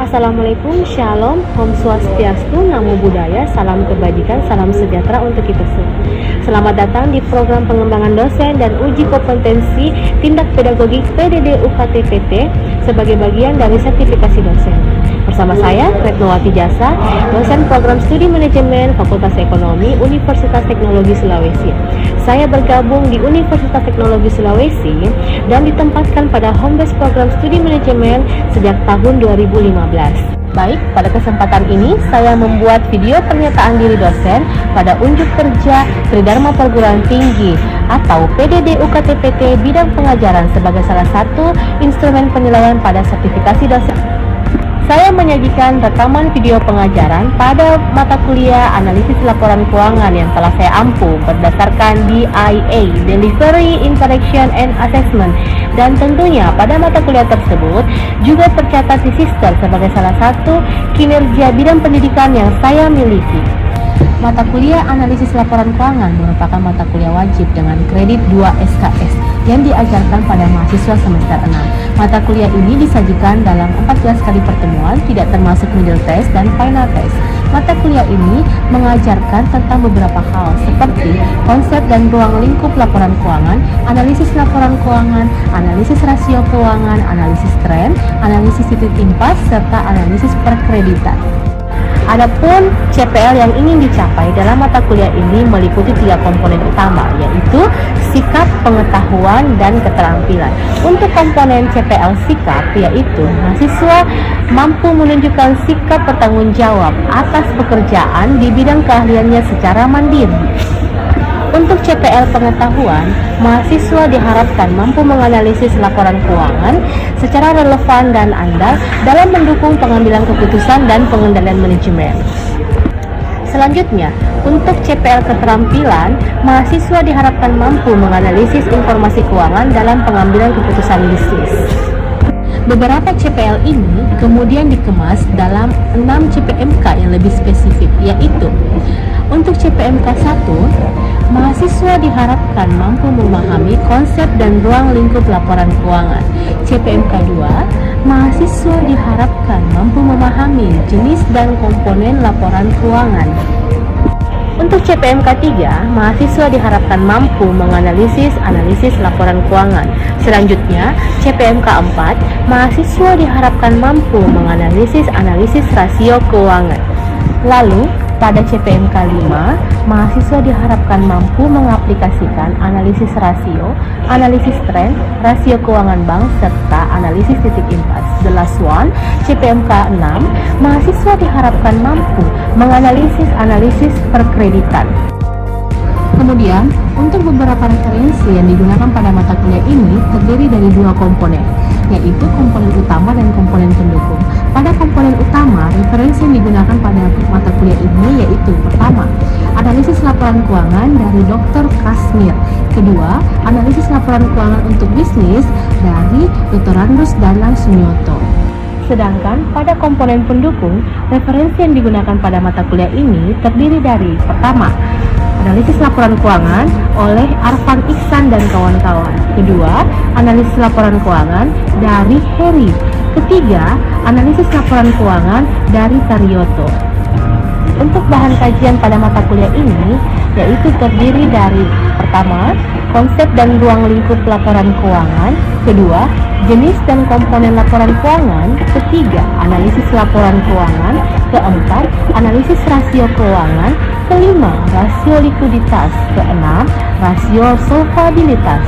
Assalamualaikum, Shalom, Om Swastiastu, Namo Buddhaya, Salam Kebajikan, Salam Sejahtera untuk kita semua. Selamat datang di program pengembangan dosen dan uji kompetensi tindak pedagogik PDD UKT-PT sebagai bagian dari sertifikasi dosen. Bersama saya, Retnowati Jasa, dosen program studi manajemen Fakultas Ekonomi Universitas Teknologi Sulawesi. Saya bergabung di Universitas Teknologi Sulawesi dan ditempatkan pada home base program studi manajemen sejak tahun 2015. Baik, pada kesempatan ini saya membuat video pernyataan diri dosen pada unjuk kerja Tridharma Perguruan Tinggi atau PDD UKT-PT bidang pengajaran sebagai salah satu instrumen penilaian pada sertifikasi dosen. Saya menyajikan rekaman video pengajaran pada mata kuliah analisis laporan keuangan yang telah saya ampu berdasarkan DIA, Delivery, Interaction, and Assessment, dan tentunya pada mata kuliah tersebut juga tercatat di Sister sebagai salah satu kinerja bidang pendidikan yang saya miliki. Mata kuliah analisis laporan keuangan merupakan mata kuliah wajib dengan kredit 2 SKS yang diajarkan pada mahasiswa semester 6. Mata kuliah ini disajikan dalam 14 kali pertemuan, tidak termasuk middle test dan final test. Mata kuliah ini mengajarkan tentang beberapa hal seperti konsep dan ruang lingkup laporan keuangan, analisis laporan keuangan, analisis rasio keuangan, analisis tren, analisis titik impas, serta analisis perkreditan. Adapun CPL yang ingin dicapai dalam mata kuliah ini meliputi 3 komponen utama, yaitu sikap, pengetahuan, dan keterampilan. Untuk komponen CPL sikap, yaitu mahasiswa mampu menunjukkan sikap bertanggung jawab atas pekerjaan di bidang keahliannya secara mandiri. Untuk CPL pengetahuan, mahasiswa diharapkan mampu menganalisis laporan keuangan secara relevan dan andal dalam mendukung pengambilan keputusan dan pengendalian manajemen. Selanjutnya, untuk CPL keterampilan, mahasiswa diharapkan mampu menganalisis informasi keuangan dalam pengambilan keputusan bisnis. Beberapa CPL ini kemudian dikemas dalam 6 CPMK yang lebih spesifik, yaitu untuk CPMK 1, mahasiswa diharapkan mampu memahami konsep dan ruang lingkup laporan keuangan. CPMK 2, mahasiswa diharapkan mampu memahami jenis dan komponen laporan keuangan. Untuk CPMK 3, mahasiswa diharapkan mampu menganalisis analisis laporan keuangan. Selanjutnya, CPMK 4, mahasiswa diharapkan mampu menganalisis analisis rasio keuangan. Lalu, pada CPMK 5, mahasiswa diharapkan mampu mengaplikasikan analisis rasio, analisis tren, rasio keuangan bank, serta analisis titik impas. The last one, CPMK 6, mahasiswa diharapkan mampu menganalisis analisis perkreditan. Kemudian, untuk beberapa referensi yang digunakan pada mata kuliah ini terdiri dari 2 komponen, yaitu komponen utama dan komponen pendukung. Pada komponen utama, referensi yang digunakan pada mata kuliah ini yaitu pertama, analisis laporan keuangan dari Dr. Kasmir. Kedua, analisis laporan keuangan untuk bisnis dari Dr. Randus Danang Sunyoto. Sedangkan pada komponen pendukung, referensi yang digunakan pada mata kuliah ini terdiri dari pertama, analisis laporan keuangan oleh Arfan Iksan dan kawan-kawan. Kedua, analisis laporan keuangan dari Heri. Ketiga, analisis laporan keuangan dari Taryoto. Untuk bahan kajian pada mata kuliah ini yaitu terdiri dari pertama, konsep dan ruang lingkup laporan keuangan. Kedua, jenis dan komponen laporan keuangan. Ketiga, analisis laporan keuangan. Keempat, analisis rasio keuangan. Kelima, rasio likuiditas. Keenam, rasio solvabilitas.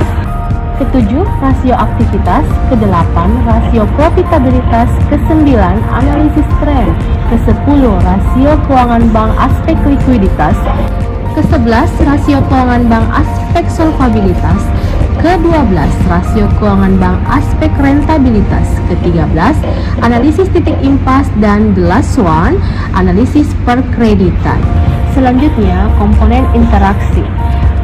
Ketujuh, rasio aktivitas. Kedelapan, rasio profitabilitas. Kesembilan, analisis tren. Kesepuluh, rasio keuangan bank aspek likuiditas. Ke-11, rasio keuangan bank aspek solvabilitas. Ke-12, rasio keuangan bank aspek rentabilitas. Ke-13, analisis titik impas. Dan the last one, analisis perkreditan. Selanjutnya, komponen interaksi.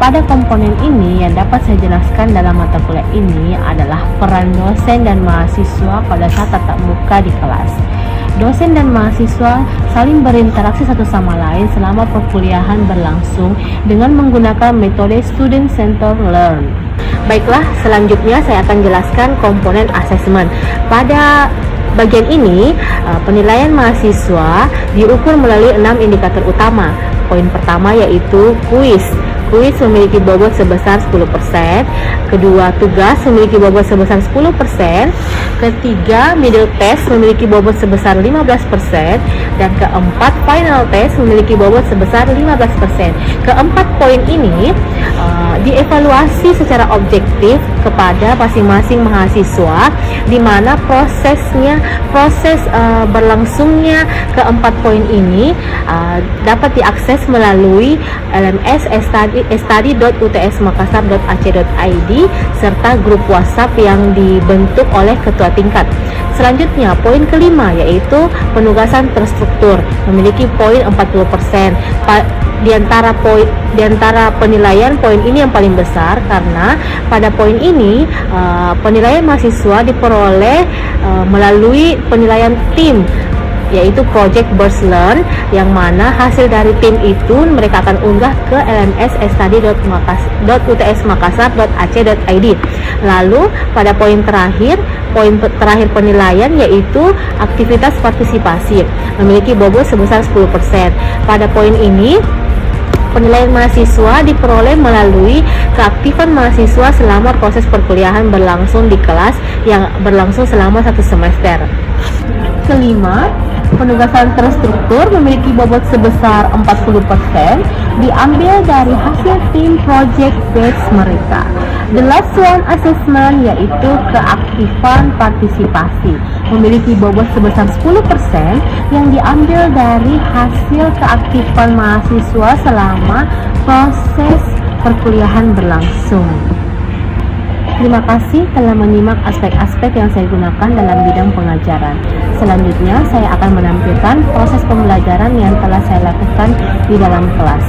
Pada komponen ini yang dapat saya jelaskan dalam mata kuliah ini adalah peran dosen dan mahasiswa pada saat tatap muka di kelas. Dosen dan mahasiswa saling berinteraksi satu sama lain selama perkuliahan berlangsung dengan menggunakan metode Student Center Learn. Baiklah, selanjutnya saya akan jelaskan komponen asesmen. Pada Bagian ini, penilaian mahasiswa diukur melalui 6 indikator utama. Poin pertama yaitu kuis. Kuis memiliki bobot sebesar 10%, kedua tugas memiliki bobot sebesar 10%, ketiga middle test memiliki bobot sebesar 15%, dan keempat final test memiliki bobot sebesar 15%. Keempat poin ini dievaluasi secara objektif kepada masing-masing mahasiswa, di mana proses berlangsungnya keempat poin ini dapat diakses melalui LMS study.utsmakassar.ac.id serta grup WhatsApp yang dibentuk oleh ketua tingkat. Selanjutnya, poin kelima yaitu penugasan terstruktur memiliki poin 40%. Di antara penilaian, poin ini yang paling besar karena pada poin ini penilaian mahasiswa diperoleh melalui penilaian tim, yaitu Project Burst Learn, yang mana hasil dari tim itu mereka akan unggah ke LMS study.utsmakassar.ac.id. Lalu pada poin terakhir penilaian yaitu aktivitas partisipasi memiliki bobot sebesar 10%. Pada poin ini penilaian mahasiswa diperoleh melalui keaktifan mahasiswa selama proses perkuliahan berlangsung di kelas yang berlangsung selama 1 semester. Kelima, penugasan terstruktur memiliki bobot sebesar 40% diambil dari hasil tim project base mereka. The last one assessment yaitu keaktifan partisipasi memiliki bobot sebesar 10% yang diambil dari hasil keaktifan mahasiswa selama proses perkuliahan berlangsung. Terima kasih telah menyimak aspek-aspek yang saya gunakan dalam bidang pengajaran. Selanjutnya, saya akan menampilkan proses pembelajaran yang telah saya lakukan di dalam kelas.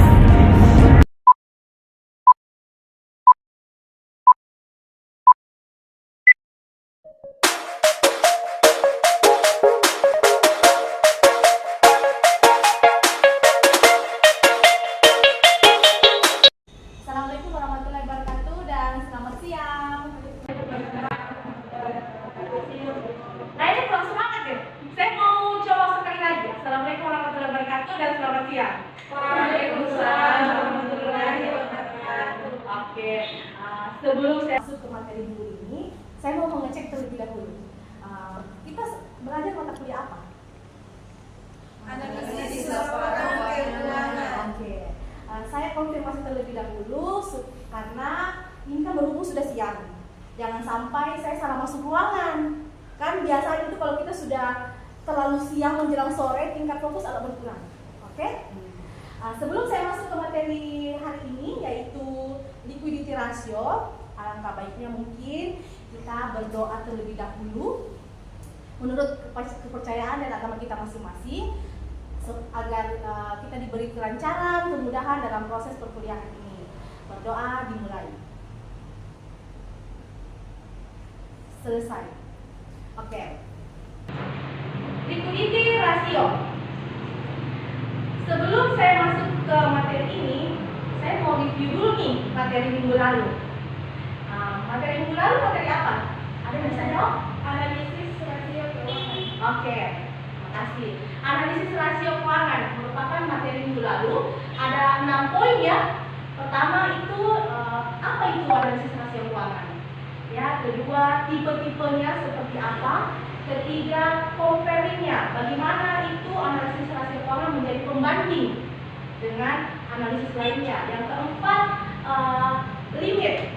Assalamualaikum warahmatullahi wabarakatuh dan selamat siang. Nah ini kurang semangat ya. Saya mau coba sekali lagi. Assalamualaikum warahmatullahi wabarakatuh dan selamat siang. Waalaikumsalam warahmatullahi wabarakatuh. Oke, sebelum saya masuk ke materi dulu ini, saya mau mengecek terlebih dahulu. Kita belajar mata kuliah apa? Analisis laporan keuangan. Oke. Saya konfirmasi terlebih dahulu karena ini kan berhubung sudah siang. Jangan sampai saya salah masuk ruangan. Kan biasanya itu kalau kita sudah terlalu siang menjelang sore, tingkat fokus agak berkurang. Oke? Sebelum saya masuk ke materi hari ini, yaitu liquidity ratio, alangkah baiknya mungkin kita berdoa terlebih dahulu menurut kepercayaan dan agama kita masing-masing, agar kita diberi kelancaran, kemudahan dalam proses perkuliahan ini. Berdoa dimulai. Selesai. Oke. Liquidity ratio. Sebelum saya masuk ke materi ini, saya mau review dulu nih materi minggu lalu. Materi minggu lalu materi apa? Ada yang bisa jawab? Analisis rasio keuangan. Oke. Makasih. Analisis rasio keuangan merupakan materi minggu lalu. Ada 6 poin ya. Pertama itu apa itu analisis rasio keuangan? Ya, kedua tipe-tipenya seperti apa? Ketiga comparingnya, bagaimana itu analisis rasio keuangan menjadi pembanding dengan analisis lainnya. Yang keempat limit,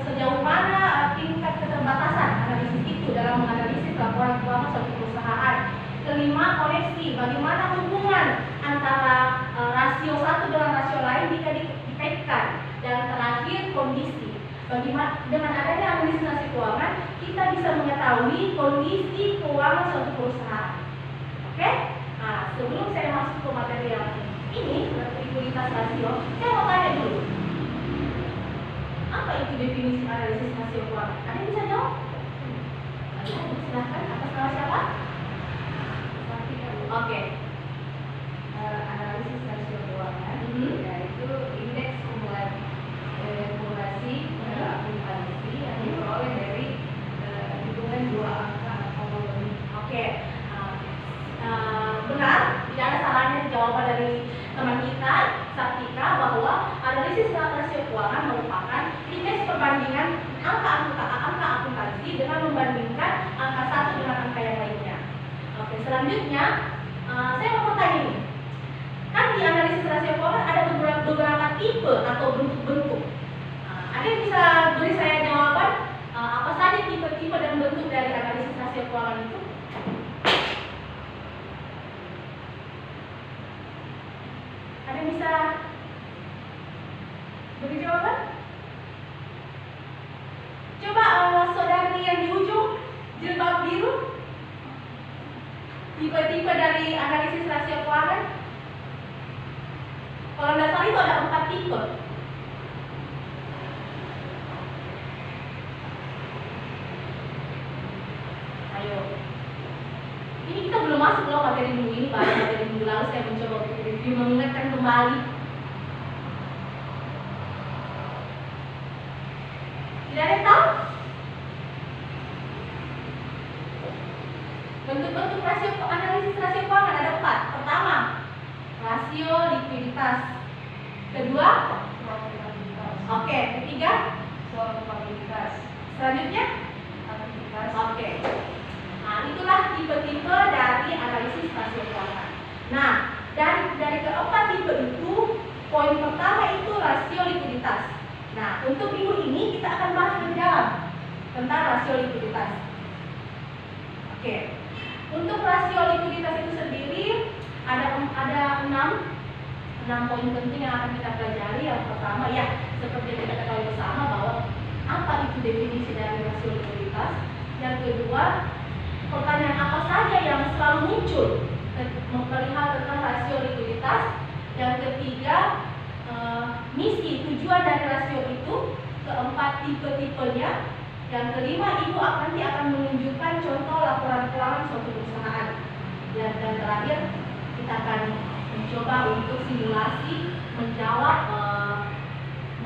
sejauh mana tingkat keterbatasan analisis itu dalam menganalisis laporan keuangan suatu perusahaan. Kelima, koneksi, bagaimana hubungan antara rasio satu dengan rasio lain jika dikaitkan. Dan terakhir, kondisi, bagaimana dengan adanya analisis rasio keuangan kita bisa mengetahui kondisi keuangan suatu perusahaan. Oke? Nah, sebelum saya masuk ke materi yang ini, likuiditas rasio, saya mau tanya dulu, apa itu definisi analisis rasio keuangan? Ada yang bisa jawab? Silahkan, atas nama siapa? Oke. Analisis rasio keuangan yaitu indeks kumulasi akuntansi yang diperoleh dari hitungan dua angka atau lebih Oke, benar, tidak ada salahnya jawaban dari teman kita, Saktika, bahwa analisis rasio keuangan merupakan indeks perbandingan angka akuntansi dengan membandingkan angka satu dengan angka yang lainnya. Oke, selanjutnya saya mau bertanya nih, kan di analisis rasio keuangan ada beberapa tipe atau bentuk-bentuk. Ada yang bisa beri saya jawaban apa saja tipe-tipe dan bentuk dari analisis rasio keuangan itu? Ada yang bisa beri jawaban? Coba saudari yang di ujung jilbab biru, tipe-tipe dari analisis rasio keuangan. Kalau dasar itu ada 4 tipe. Ayo. Ini kita belum masuk loh materi minggu ini, baru materi minggu lalu saya mencoba untuk review, mengingatkan kembali. Tidak ada yang tahu? Bentuk-bentuk analisis rasio keuangan ada 4. Pertama, rasio likuiditas. Kedua, oke. Ketiga, probabilitas. Selanjutnya, aktivitas. Oke. Nah, itulah tipe-tipe dari analisis rasio keuangan. Nah, dari keempat tipe itu, poin pertama itu rasio likuiditas. Nah, untuk minggu ini kita akan bahas lebih dalam tentang rasio likuiditas. Oke. Untuk rasio likuiditas itu sendiri ada 6 poin penting yang akan kita pelajari. Yang pertama, ya, seperti yang kita ketahui bersama bahwa apa itu definisi dari rasio likuiditas. Yang kedua, pertanyaan apa saja yang selalu muncul perihal tentang rasio likuiditas. Yang ketiga, misi tujuan dari rasio itu. Keempat, tipe-tipenya. Yang kelima, ibu nanti akan menunjukkan contoh laporan keuangan suatu perusahaan. Dan terakhir, kita akan mencoba untuk simulasi menjawab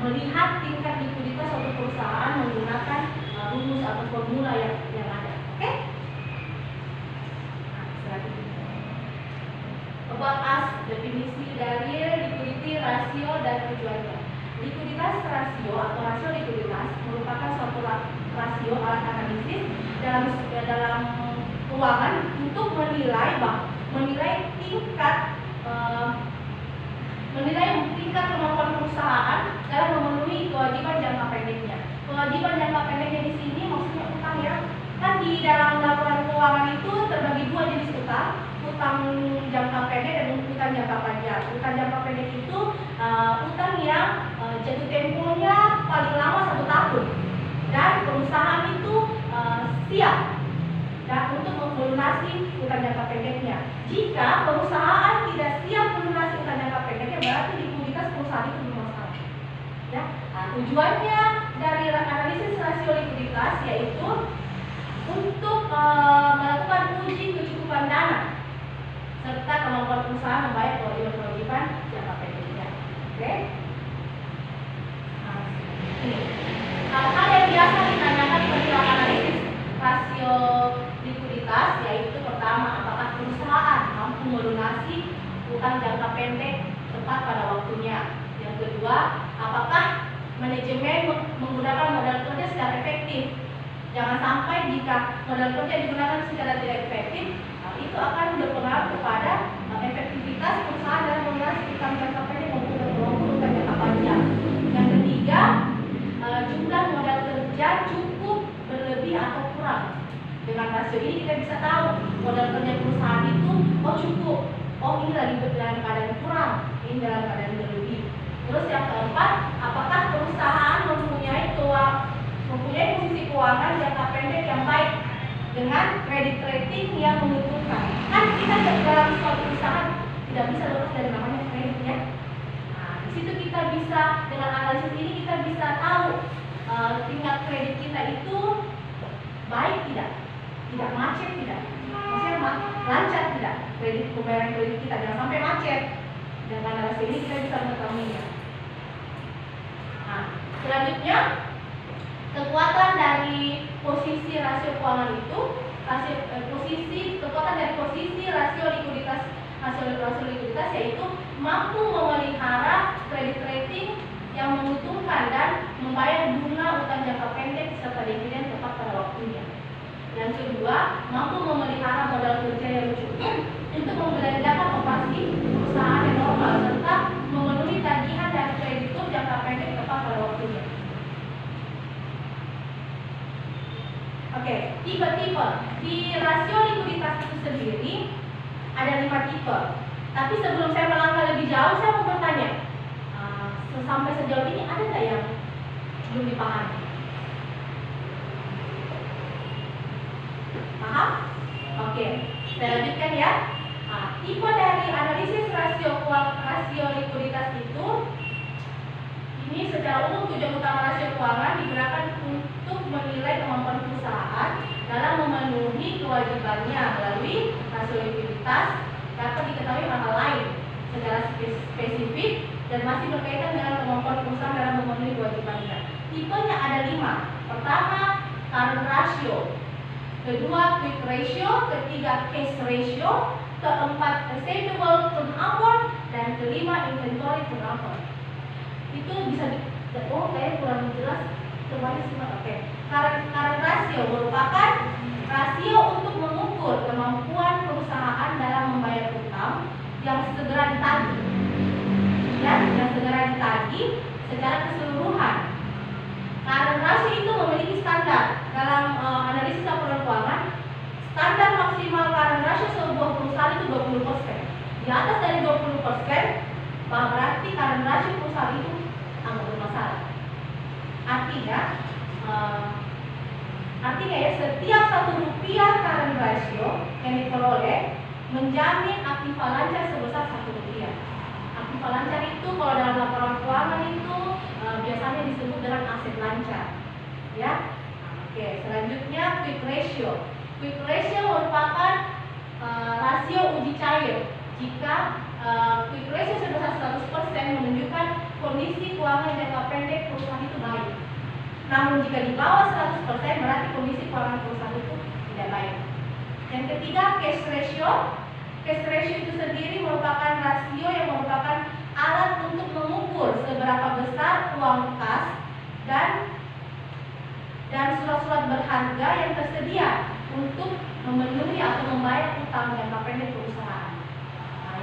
melihat tingkat likuiditas suatu perusahaan menggunakan rumus atau formula yang ada. Oke? Nah, selanjutnya. About us, definisi dari liquidity rasio dan tujuannya. Likuiditas rasio atau rasio likuiditas merupakan suatu rasio alat analisis dalam keuangan untuk menilai tingkat kemampuan perusahaan dalam memenuhi kewajiban jangka pendeknya. Kewajiban jangka pendeknya di sini maksudnya utang ya. Kan di dalam laporan keuangan itu terbagi 2 jenis utang, utang jangka pendek dan utang jangka panjang. Utang jangka pendek itu utang yang jatuh temponya paling lama 1 tahun dan perusahaan itu siap untuk melunasi utang jangka pendeknya. Jika perusahaan tidak siap melunasi utang jangka pendeknya, berarti likuiditas perusahaan itu bermasalah. Ya, tujuannya dari analisis rasio likuiditas yaitu untuk melakukan uji kecukupan dana serta kemampuan perusahaan membayar kewajiban-kewajiban jangka pendeknya. Oke? Hal-hal yang biasa ditanyakan perihal analisis rasio likuiditas yaitu pertama, apakah perusahaan mampu melunasi utang jangka pendek tepat pada waktunya. Yang kedua, apakah manajemen menggunakan modal kerja secara efektif. Jangan sampai jika modal kerja digunakan secara tidak efektif, itu akan berpengaruh kepada efektivitas perusahaan dalam melunasi utang jangka pendek maupun utang jangka panjang. Yang ketiga, jumlah modal kerja cukup, berlebih atau kurang. Dengan rasio ini kita bisa tahu modal kerja perusahaan itu cukup, ini lagi dalam keadaan kurang, ini dalam keadaan berlebih. Terus yang keempat, apakah perusahaan mempunyai posisi keuangan jangka pendek yang baik dengan credit rating yang menguntungkan. Kan kita dalam suatu perusahaan tidak bisa lulus dari namanya kredit ya. Nah, di situ kita bisa dengan analisis ini kita bisa tahu tingkat kredit kita itu baik tidak macet tidak, maksudnya lancar tidak pembayaran kredit kita, jangan sampai macet. Dengan analisis ini kita bisa mengetahuinya. Nah, selanjutnya kekuatan dari posisi rasio keuangan itu kekuatan dari posisi rasio likuiditas yaitu mampu memelihara kredit rating yang menguntungkan dan membayar bunga utang jangka pendek serta dividen tepat pada waktunya. Yang kedua, mampu memelihara modal kerja yang cukup untuk membelanjakan operasi perusahaan yang normal serta memenuhi tagihan dari kreditur jangka pendek tepat pada waktunya. Oke, tipe-tipe di rasio likuiditas itu sendiri ada 5 tipe. Tapi sebelum saya melangkah lebih jauh, saya mau bertanya, sampai sejauh ini ada nggak yang belum dipahami? Paham? Oke, saya lanjutkan ya. Tipe dari analisis rasio likuiditas itu, ini secara umum tujuan utama rasio keuangan digunakan untuk menilai kemampuan perusahaan dalam memenuhi kewajibannya melalui rasio likuiditas. Dapat diketahui hal-hal lain secara spesifik dan masih berkaitan dengan kemampuan perusahaan dalam memenuhi kewajibannya. Tipenya ada 5. Pertama, current ratio. Kedua, quick ratio. Ketiga, cash ratio. Keempat, receivable turnover. Dan kelima, inventory turnover. Itu bisa kayaknya kurang jelas. Semuanya simak. Oke. Current ratio merupakan rasio untuk mengukur kemampuan perusahaan dalam membayar utang yang segera ditagih, yang segera ditagih secara keseluruhan. Current ratio itu memiliki standar dalam analisis laporan keuangan. Standar maksimal current ratio sebuah perusahaan itu 20%. Di atas dari 20%, berarti current ratio perusahaan itu anggap bermasalah. Artinya ya, setiap 1 rupiah current ratio yang diperoleh menjamin aktiva lancar sebesar 1 rupiah. Aktiva lancar itu kalau dalam laporan keuangan itu biasanya disebut dengan aset lancar. Ya. Oke, selanjutnya quick ratio. Quick ratio merupakan rasio uji cair. Jika quick ratio sebesar 100% menunjukkan kondisi keuangan jangka pendek perusahaan itu baik. Namun jika di bawah 100% berarti kondisi keuangan perusahaan itu tidak baik. Yang ketiga, cash ratio. Cash ratio itu sendiri merupakan rasio yang merupakan alat untuk mengukur seberapa besar uang kas dan surat-surat berharga yang tersedia untuk memenuhi atau membayar utang jangka pendek perusahaan. Nah,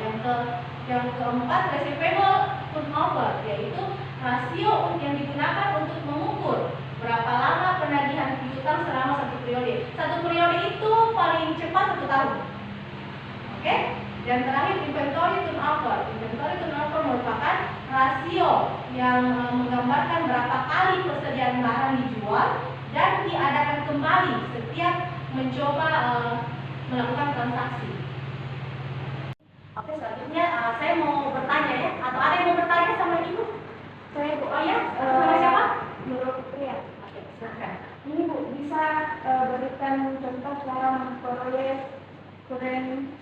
yang keempat, receivable turnover, yaitu rasio yang digunakan untuk mengukur berapa lama penagihan piutang selama 1 periode. 1 periode itu paling cepat 1 tahun. Oke? Dan terakhir, inventory turnover. Inventory turnover merupakan rasio yang menggambarkan berapa kali persediaan barang dijual dan diadakan kembali setiap mencoba melakukan transaksi. Oke, selanjutnya saya mau bertanya ya, atau ada yang mau bertanya sama Ibu? Saya Bu, oh ya, sama siapa? Menurut Pria. Oke, silakan. Ini Bu, bisa berikan contoh cara memperoleh current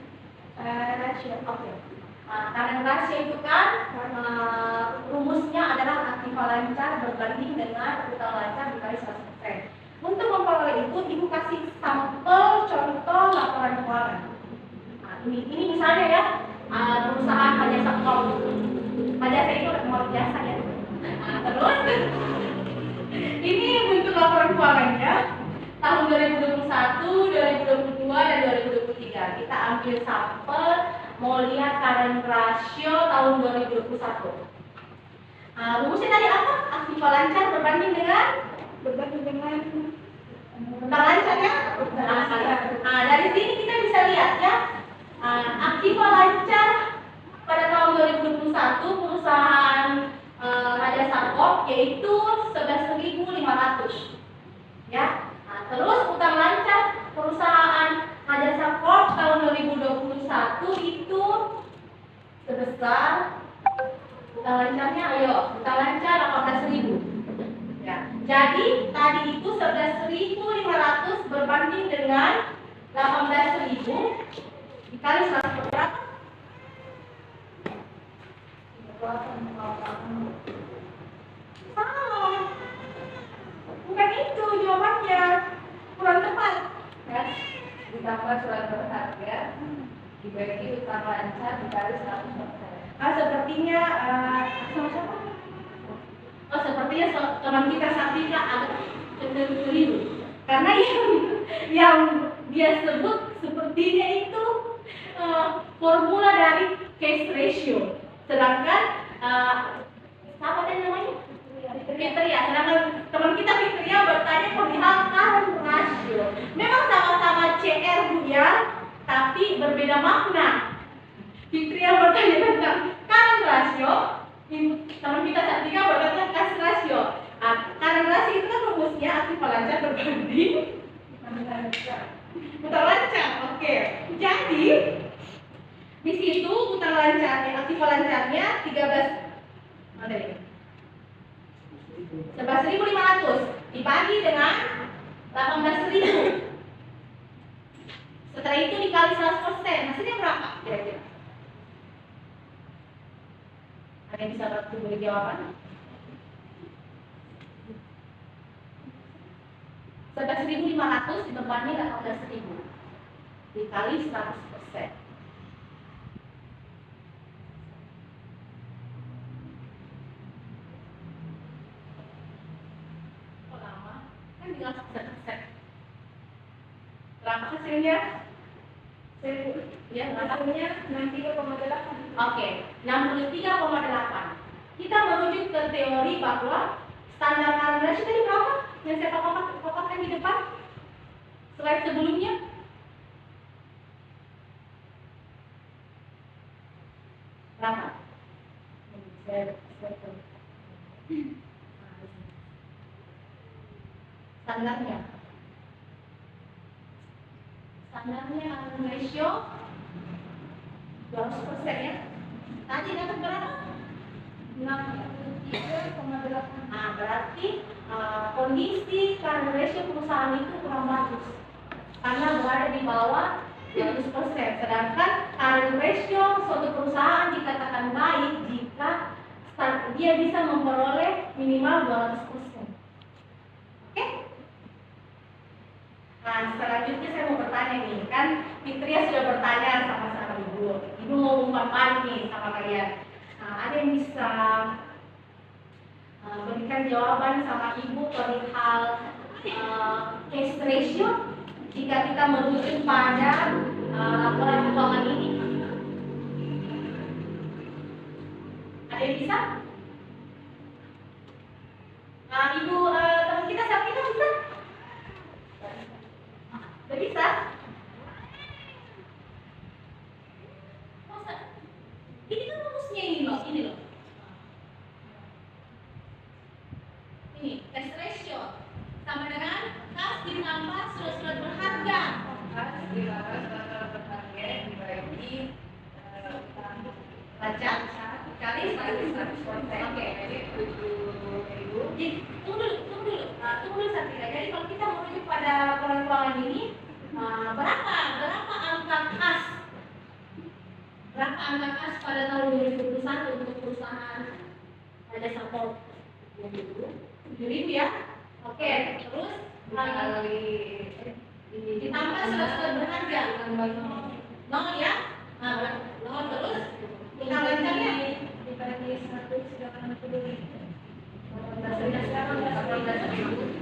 ratio? Oke. Current ratio itu kan rumusnya adalah aktiva lancar berbanding dengan utang lancar dikali 100%. Untuk memperoleh itu, Ibu kasih sampel contoh laporan keuangan. Ini misalnya ya, perusahaan Hajasa Mall. Hajasa itu mall jasa ya. Terus ini bentuk laporan keuangannya tahun 2021, 2022, dan 2023. Kita ambil sampel, mau lihat current ratio tahun 2021. Rumusnya tadi apa? Aktiva lancar berbanding dengan utang lancar ya. Dari sini kita bisa lihat ya, aktiva lancar pada tahun 2021 perusahaan Raja Sarkop yaitu 11.500 ya. Terus utang lancar perusahaan Raja Sarkop tahun 2021 itu sebesar, utang lancarnya utang lancar 18.000 ya. Jadi tadi itu 11.500 berbanding dengan 18.000 dikali 100 berapa? Salah. Bukan itu jawabannya. Kurang tepat. Ya. ditambah surat berharga dibagi utang lancar dikali 100%. Sepertinya sama siapa? Sepertinya teman kita Safika agak keliru. Karena yang dia sebut sepertinya itu formula dari case ratio. Sedangkan apa tadi namanya? Fitria. Sedangkan teman kita Fitria bertanya perihal current ratio. Memang sama-sama CR Bu ya, tapi berbeda makna. Fitria bertanya tentang current ratio, teman kita Safika bertanya tentang cash ratio. Current ratio itu kan rumusnya aktif lancar berbanding utang lancar. Oke. Jadi di situ utang lancarnya, aktif lancarnya 11.500 dibagi dengan 18.000. Setelah itu dikali 100%, hasilnya berapa kira-kira? Ada yang bisa bantu beri jawaban? 11.500 dibagi 18.000 dikali 100%. Kok lama? Kan tinggal 1%. Berapa hasilnya? Ya, hasilnya 63,8. Oke, 63,8. Kita merujuk ke teori bahwa standar current ratio tadi berapa? Yang saya paparkan di depan slide sebelumnya. Berapa? Standarnya current ratio 200% ya. Tadi dapat berapa? 63,8. Berarti kondisi current ratio perusahaan itu kurang bagus karena berada di bawah 200%. Sedangkan current ratio suatu perusahaan dikatakan baik jika dia bisa memperoleh minimal 200%. Oke? Nah, selanjutnya saya mau bertanya nih, kan Fitria sudah bertanya sama Ibu. Ibu mau umpan nih sama kalian. Ada yang bisa berikan jawaban sama Ibu perihal case ratio jika kita merujuk pada laporan keuangan ini? Ada yang bisa? Ibu teman kita Safika bisa? Tidak bisa? Masa? Ini kan rumusnya ini loh. Ini cash ratio sama dengan kas ditambah surat-surat berharga. Kas ditambah surat-surat berharga dibagi lancar kali 100%. Oke, jadi 7.000. Tunggu dulu. Safika. Jadi kalau kita merujuk pada laporan keuangan ini, berapa angka kas? Berapa angka kas pada tahun 2021 untuk perusahaan Raja Sapol? 7.000 ya. Oke, terus ditambah surat-surat berharga 0 ya. Nol terus utang lancarnya dibagi 180.000.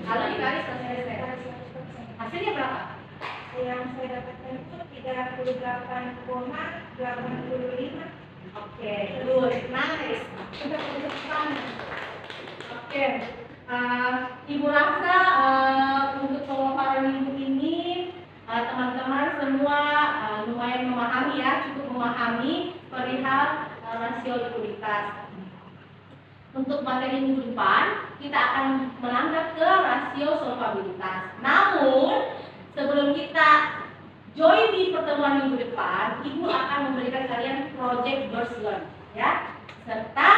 Kalau dikali 100%, hasilnya berapa? Yang saya dapatkan itu 38,85. Oke, good, nice. Sudah kebetulan. Oke, Ibu rasa untuk pemaparan Ibu ini teman-teman semua lumayan memahami ya, cukup memahami perihal rasio likuiditas. Untuk materi minggu depan, kita akan melangkah ke rasio solvabilitas. Namun, sebelum kita join di pertemuan minggu depan, Ibu akan memberikan kalian project burst learn, ya, serta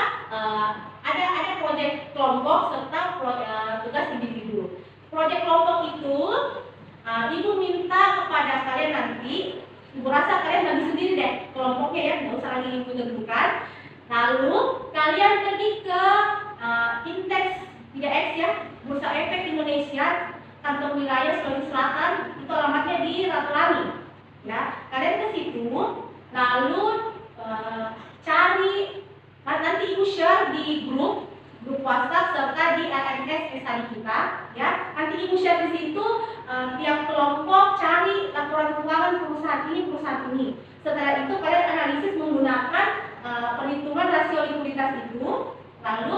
ada project kelompok serta tugas individu. Project kelompok itu, Ibu minta kepada kalian nanti, Ibu rasa kalian bagi sendiri deh kelompoknya ya, nggak usah lagi Ibu tentukan. Lalu kalian pergi ke Indeks 3X ya, Bursa Efek Indonesia, kantor wilayah Sulawesi Selatan, itu alamatnya di Ratulangi. ya. Kalian ke situ, lalu cari, nanti ibu share di grup WhatsApp serta di LMS tadi kita, ya. Nanti ibu share di situ tiap kelompok cari laporan keuangan perusahaan ini. Setelah itu kalian analisis menggunakan perhitungan rasio likuiditas itu, lalu